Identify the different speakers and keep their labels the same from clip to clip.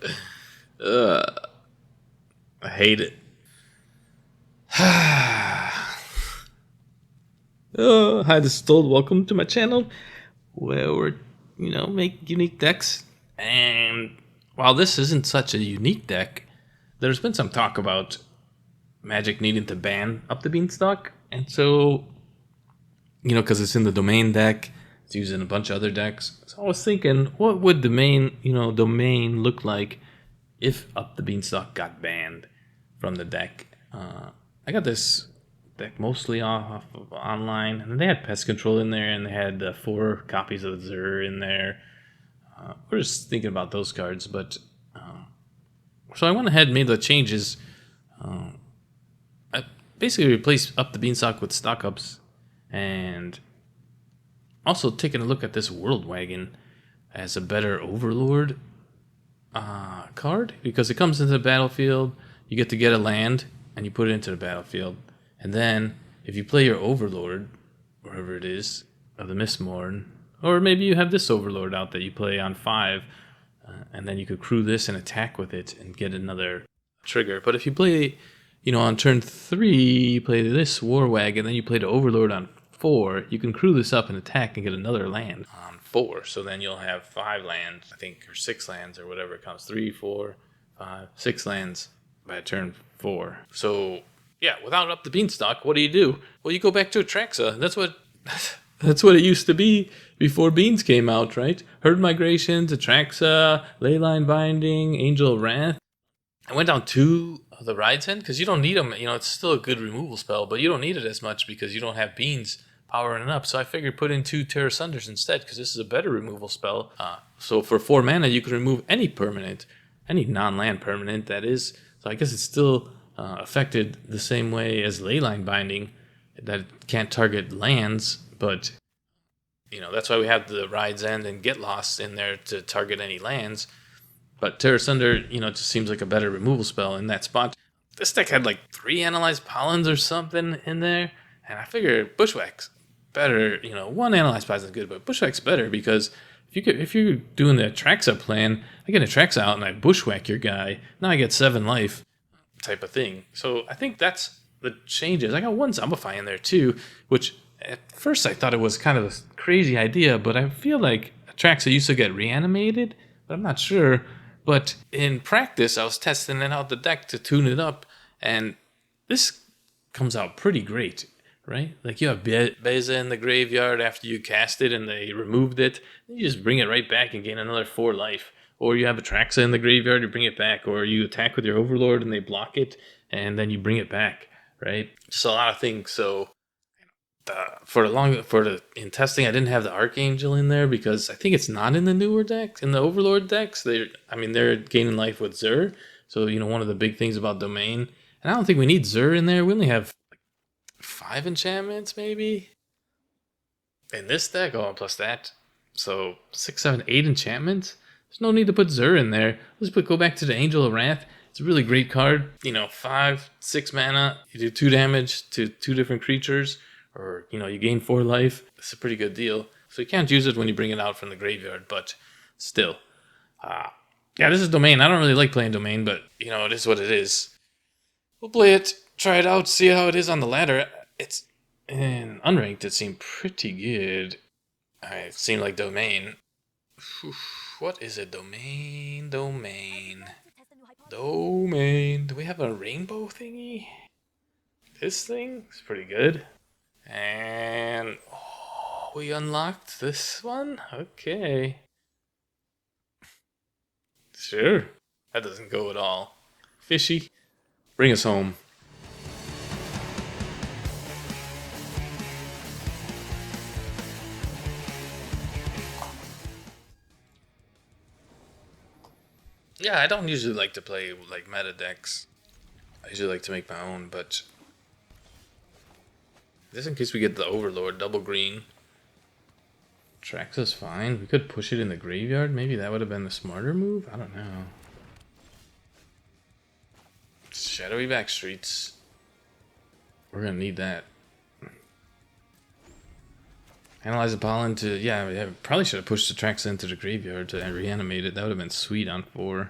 Speaker 1: I hate it. Hi, this is Told. Welcome to my channel where we're, make unique decks. And while this isn't such a unique deck, there's been some talk about Magic needing to ban Up the Beanstalk. And so, because it's in the Domain deck, it's used in a bunch of other decks. So I was thinking, what would Domain look like if Up the Beanstalk got banned from the deck? I got this deck mostly off of online, and they had Pest Control in there, and they had 4 copies of Zur in there. We're just thinking about those cards, but so I went ahead and made the changes. I basically replaced Up the Beanstalk with Stock Ups, and also taking a look at this Worldwagon as a better Overlord card, because it comes into the battlefield, you get to get a land, and you put it into the battlefield. And then, if you play your Overlord, wherever it is, of the Mistmoors, or maybe you have this Overlord out that you play on 5, and then you could crew this and attack with it and get another trigger. But if you play, on turn 3, you play this Warwagon, then you play the Overlord on 4, you can crew this up and attack and get another land on 4. So then you'll have 5 lands, I think, or 6 lands, or whatever it comes. 3, 4, 5, 6 lands by turn 4. So yeah, without Up the Beanstalk, what do? Well, you go back to Atraxa. That's what it used to be before Beans came out, right? Herd Migrations, Atraxa, Leyline Binding, Angel of Wrath. I went down 2 of the Rides End because you don't need them. It's still a good removal spell, but you don't need it as much because you don't have Beans powering it up. So I figured put in 2 Tear Asunders instead, because this is a better removal spell. So for 4 mana, you can remove any permanent, any non-land permanent, that is. So I guess it's still affected the same way as Leyline Binding, that it can't target lands, but that's why we have the Rides End and Get Lost in there to target any lands. But Tear Asunder, just seems like a better removal spell in that spot. This deck had like 3 Analyze Pollens or something in there, and I figured Bushwhack's better. 1 Analyze Pollen is good, but Bushwhack's better because if you're doing the Atraxa plan, I get Atraxa out and I Bushwhack your guy. Now I get 7 life, type of thing. So I think that's the changes. I got 1 Zombify in there too, which at first I thought it was kind of a crazy idea, but I feel like Atraxa used to get reanimated, but I'm not sure. But in practice, I was testing it out the deck to tune it up, and this comes out pretty great, right? Like you have Beza in the graveyard after you cast it and they removed it, you just bring it right back and gain another 4 life. Or you have Atraxa in the graveyard, you bring it back. Or you attack with your Overlord and they block it, and then you bring it back, right? Just a lot of things. So in testing, I didn't have the Archangel in there because I think it's not in the newer decks, in the Overlord decks. They're gaining life with Zur. So, one of the big things about Domain. And I don't think we need Zur in there. We only have 5 enchantments, maybe, in this deck. Oh, plus that. So 6, 7, 8 enchantments. There's no need to put Zur in there. Go back to the Angel of Wrath. It's a really great card. 5, 6 mana. You do 2 damage to 2 different creatures, or you gain 4 life. It's a pretty good deal. So you can't use it when you bring it out from the graveyard, but still. Yeah, this is Domain. I don't really like playing Domain, but it is what it is. We'll play it, try it out, see how it is on the ladder. It's in Unranked. It seemed pretty good. It seemed like Domain. What is it? Domain. Do we have a rainbow thingy? This thing is pretty good. And we unlocked this one? Okay. Sure. That doesn't go at all. Fishy. Bring us home. Yeah, I don't usually like to play like meta decks. I usually like to make my own, but just in case we get the Overlord, double green. Atraxa's fine. We could push it in the graveyard. Maybe that would have been the smarter move. I don't know. Shadowy Backstreets. We're gonna need that. Analyze the Pollen to... Yeah, probably should have pushed Atraxa into the graveyard to reanimate it. That would have been sweet on 4.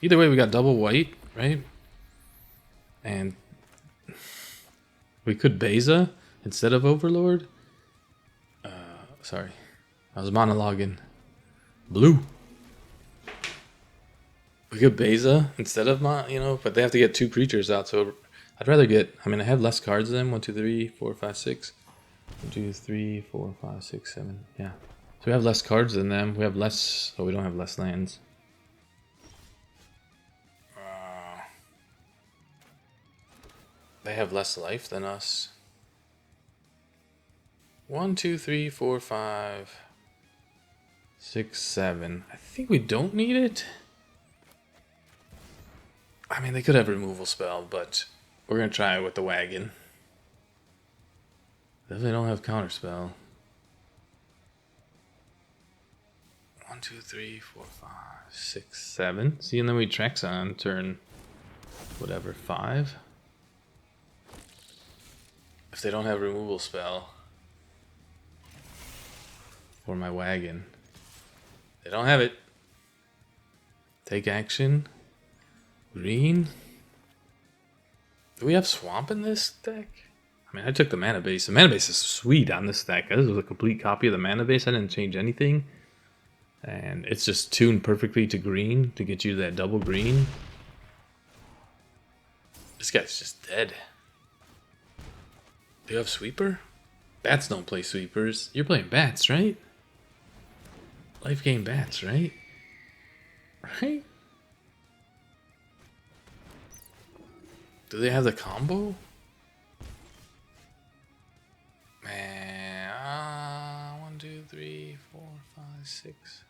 Speaker 1: Either way, we got double white, right? And we could Beza instead of Overlord. Sorry, I was monologuing. Blue. We could Beza instead of but they have to get 2 creatures out. So I'd rather get. I mean, I have less cards than them. 1, 2, 3, 4, 5, 6. 1, 2, 3, 4, 5, 6, 7. Yeah. So we have less cards than them. We have less. Oh, we don't have less lands. They have less life than us. 1, 2, 3, 4, 5, 6, 7. I think we don't need it. I mean, they could have removal spell, but we're gonna try it with the wagon. Definitely don't have counter spell. 1, 2, 3, 4, 5, 6, 7. See, and then we Atraxa on turn whatever 5. If they don't have removal spell for my wagon, they don't have it. Take action. Green. Do we have swamp in this deck? I mean, I took the mana base. The mana base is sweet on this deck. This was a complete copy of the mana base. I didn't change anything. And it's just tuned perfectly to green to get you that double green. This guy's just dead. Do you have sweeper? Bats don't play sweepers. You're playing bats, right? Life game bats, right? Right? Do they have the combo? Man, 1, 2, 3, 4, 5, 6.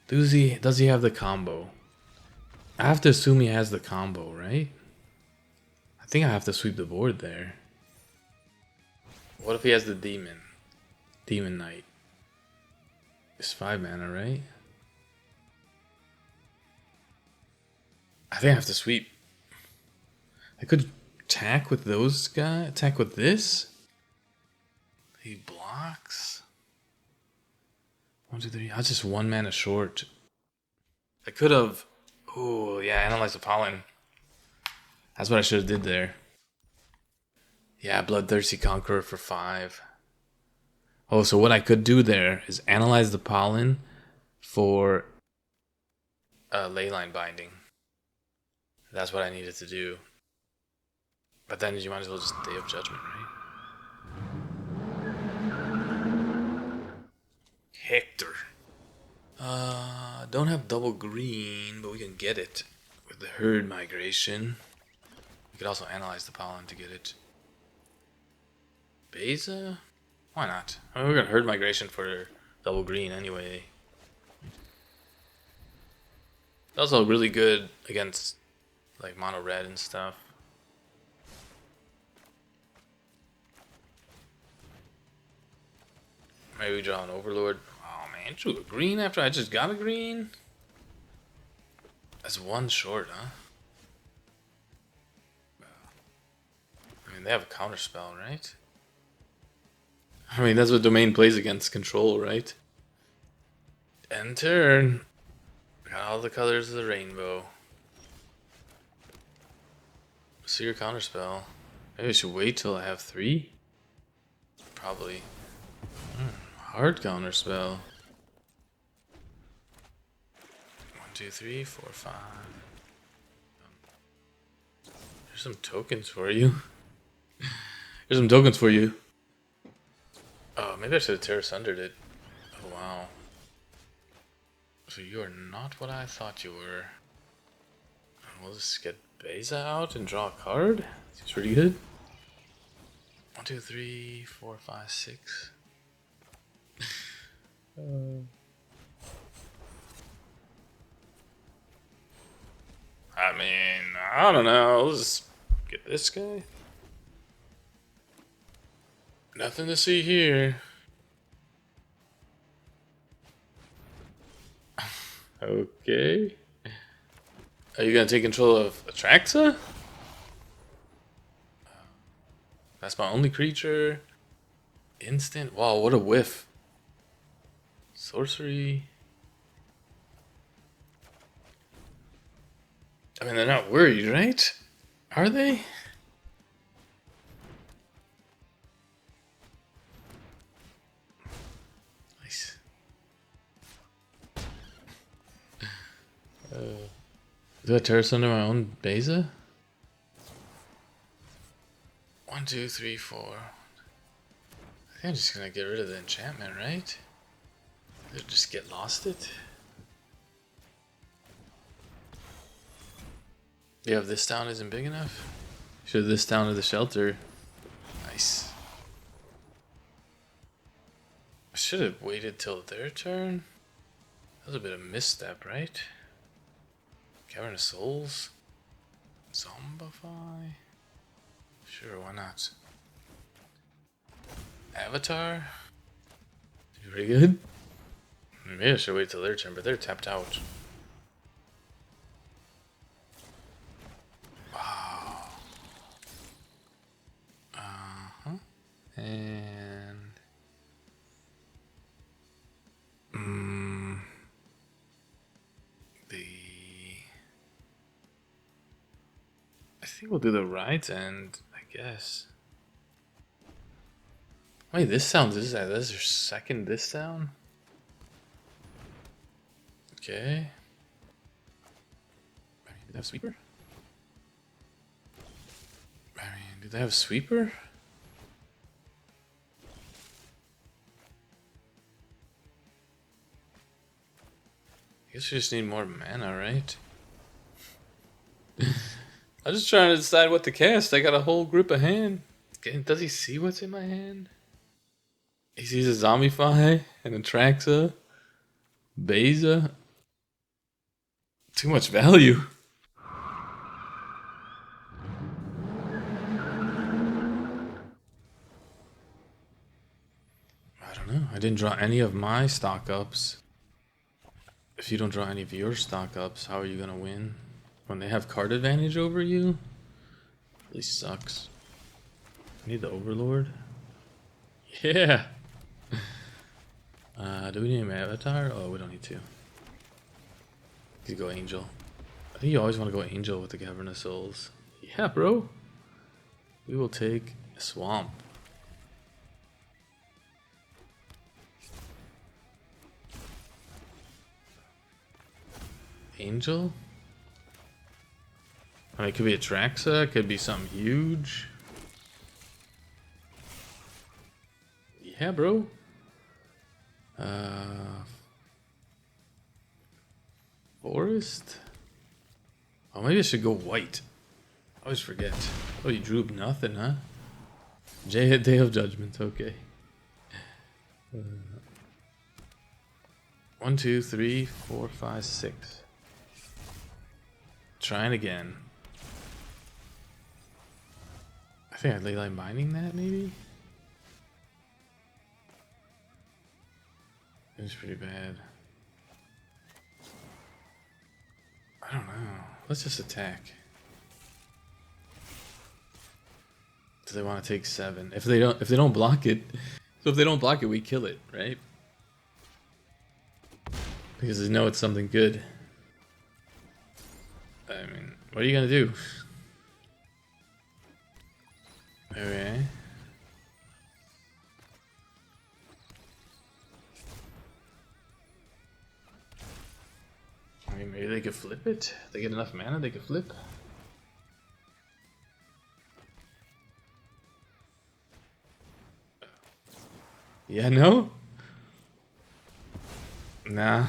Speaker 1: Does he have the combo? I have to assume he has the combo, right? I think I have to sweep the board there. What if he has the demon? Demon Knight. It's 5 mana, right? I think I have to sweep. I could attack with those guys. Attack with this. He blocks. 1, 2, 3. I was just 1 mana short. I could have. Oh yeah, Analyze the Pollen. That's what I should have did there. Yeah, Bloodthirsty Conqueror for 5. Oh, so what I could do there is Analyze the Pollen for Leyline Binding. That's what I needed to do. But then you might as well just Day of Judgment, right? Hector. Don't have double green, but we can get it with the herd migration. We could also Analyze the Pollen to get it. Beza? Why not? I mean, we're gonna herd migration for double green anyway. It's also really good against like mono red and stuff. Maybe we draw an Overlord. Oh man, drew a green after I just got a green? That's 1 short, huh? I mean, they have a counter spell, right? I mean, that's what Domain plays against control, right? End turn. Got all the colors of the rainbow. See your counter spell. Maybe I should wait till I have 3? Probably. Hard counter spell. 1, 2, 3, 4, 5. There's some tokens for you. There's some tokens for you. Oh, maybe I should have Tear Asundered it. Oh, wow. So you are not what I thought you were. We'll just get Beza out and draw a card. Seems pretty good. 1, 2, 3, 4, 5, 6. I mean, I don't know. Let's just get this guy. Nothing to see here. Okay. Are you gonna take control of Atraxa? That's my only creature. Instant. Wow, what a whiff. Sorcery. I mean, they're not worried, right? Are they? Nice. Do I Tear Asunder my own Beza? 1, 2, 3, 4. I think I'm just gonna get rid of the enchantment, right? Or just get lost it. Yeah, if this town isn't big enough. Should this town or the shelter. Nice. I should have waited till their turn. That was a bit of a misstep, right? Cavern of Souls? Zombify? Sure, why not? Avatar? Pretty good. Maybe I should wait till their turn, but they're tapped out. Wow. And... I think we'll do the right end, I guess. Wait, this sounds... This is their second this down? Okay. I mean, do they have sweeper? I mean, do they have sweeper? I guess we just need more mana, right? I'm just trying to decide what to cast. I got a whole group of hand. Does he see what's in my hand? He sees a Zombify, an Atraxa, Beza. Too much value. I don't know. I didn't draw any of my stock ups. If you don't draw any of your stock ups, how are you gonna win? When they have card advantage over you? Really sucks. I need the Overlord. Yeah! Do we need an avatar? Oh, we don't need to. You could go Angel. I think you always want to go Angel with the Cavern of Souls. Yeah, bro! We will take a Swamp. Angel? I mean, it could be Atraxa, it could be something huge. Yeah, bro. Forest? Oh, maybe I should go white. I always forget. Oh, you drew nothing, huh? Day of Judgment, okay. 1, 2, 3, 4, 5, 6. Trying again. I think I'd Leyline Binding that, maybe? It was pretty bad. I don't know. Let's just attack. Do they want to take 7? If they don't block it, so if they don't block it, we kill it, right? Because they know it's something good. I mean, what are you gonna do? Okay. I mean, maybe they could flip it. If they get enough mana, they could flip. Yeah, no? Nah.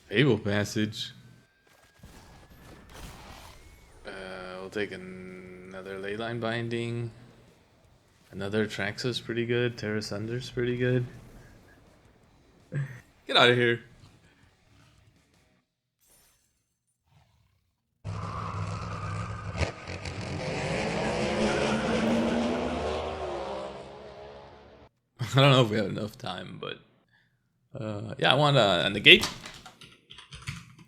Speaker 1: Fable Passage. We'll take another Leyline Binding. Another Atraxa's pretty good. Tear Asunder's pretty good. Get out of here. I don't know if we have enough time, but yeah, I want a Negate.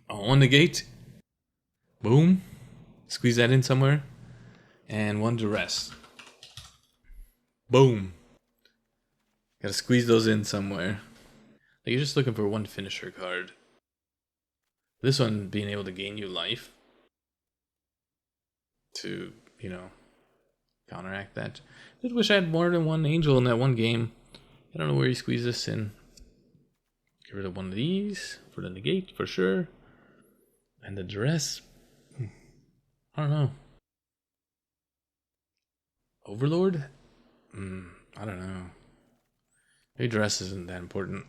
Speaker 1: I want Negate. Boom. Squeeze that in somewhere. And 1 Duress. Boom. Gotta squeeze those in somewhere. Like, you're just looking for 1 finisher card. This one being able to gain you life to, counteract that. I just wish I had more than one angel in that one game. I don't know where you squeeze this in. Get rid of one of these for the negate for sure. And the dress. I don't know. Overlord? I don't know. Maybe dress isn't that important.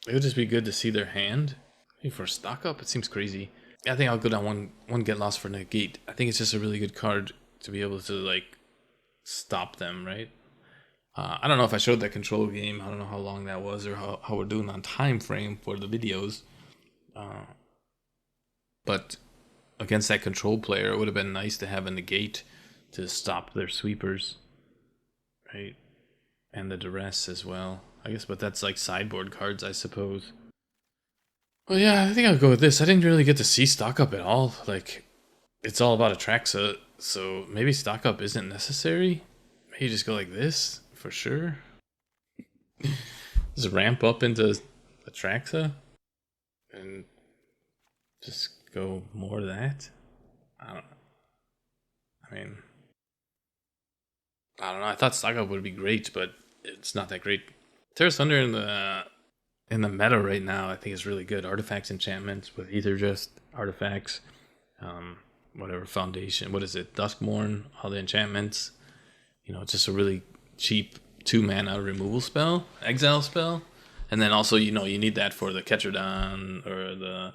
Speaker 1: It would just be good to see their hand. Maybe for a stock up, it seems crazy. I think I'll go down one get lost for negate. I think it's just a really good card to be able to like stop them, right? I don't know if I showed that control game. I don't know how long that was or how we're doing on time frame for the videos. But against that control player, it would have been nice to have a negate to stop their sweepers, right? And the duress as well, I guess. But that's like sideboard cards, I suppose. Well, yeah, I think I'll go with this. I didn't really get to see stock up at all. Like, it's all about Atraxa, so maybe stock up isn't necessary. Maybe just go like this for sure. Just ramp up into Atraxa and just go more of that. I don't know. I thought stock up would be great, but it's not that great. Tear Asunder in the meta right now, I think is really good. Artifacts, enchantments with Aetherdrift artifacts, whatever foundation. What is it? Duskmourn, all the enchantments. It's just a really cheap 2-mana removal spell, exile spell, and then also you need that for the Ketradon or the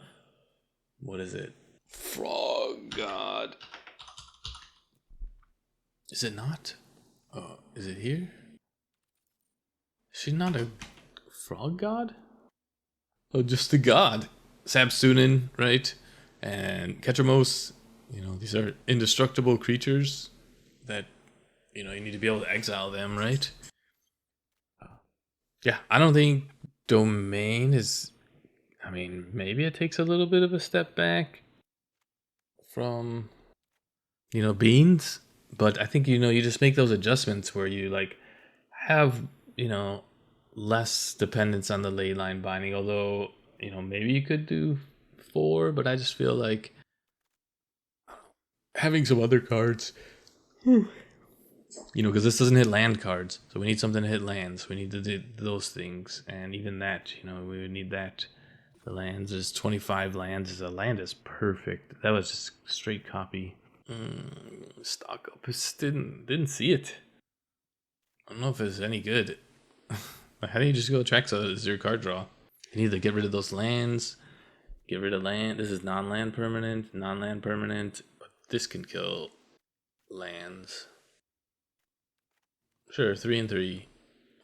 Speaker 1: what is it? Frog God. Is it not? Oh, is it here? Is she not a frog god? Oh, just a god. Sabsunin, right? And Ketramos. These are indestructible creatures that, you need to be able to exile them, right? Yeah, I don't think Domain is... maybe it takes a little bit of a step back from, Beans. But I think, you just make those adjustments where you, have, less dependence on the Leyline Binding. Although, maybe you could do 4, but I just feel like having some other cards, because this doesn't hit land cards. So we need something to hit lands. We need to do those things. And even that, we would need that. The lands is 25 lands. A land is perfect. That was just straight copy. Stock up. Didn't see it. I don't know if it's any good. How do you just go Atraxa as your card draw? You need to get rid of those lands. Get rid of land. This is non-land permanent. Non-land permanent. But this can kill lands. Sure, 3 and 3.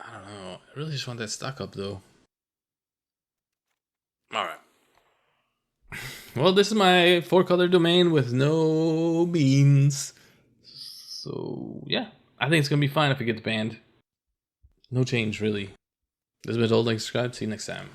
Speaker 1: I don't know. I really just want that stock up though. Alright. Well, this is my 4-color domain with no beans. So, yeah. I think it's going to be fine if it gets banned. No change, really. This has been Old Link Subscribe. See you next time.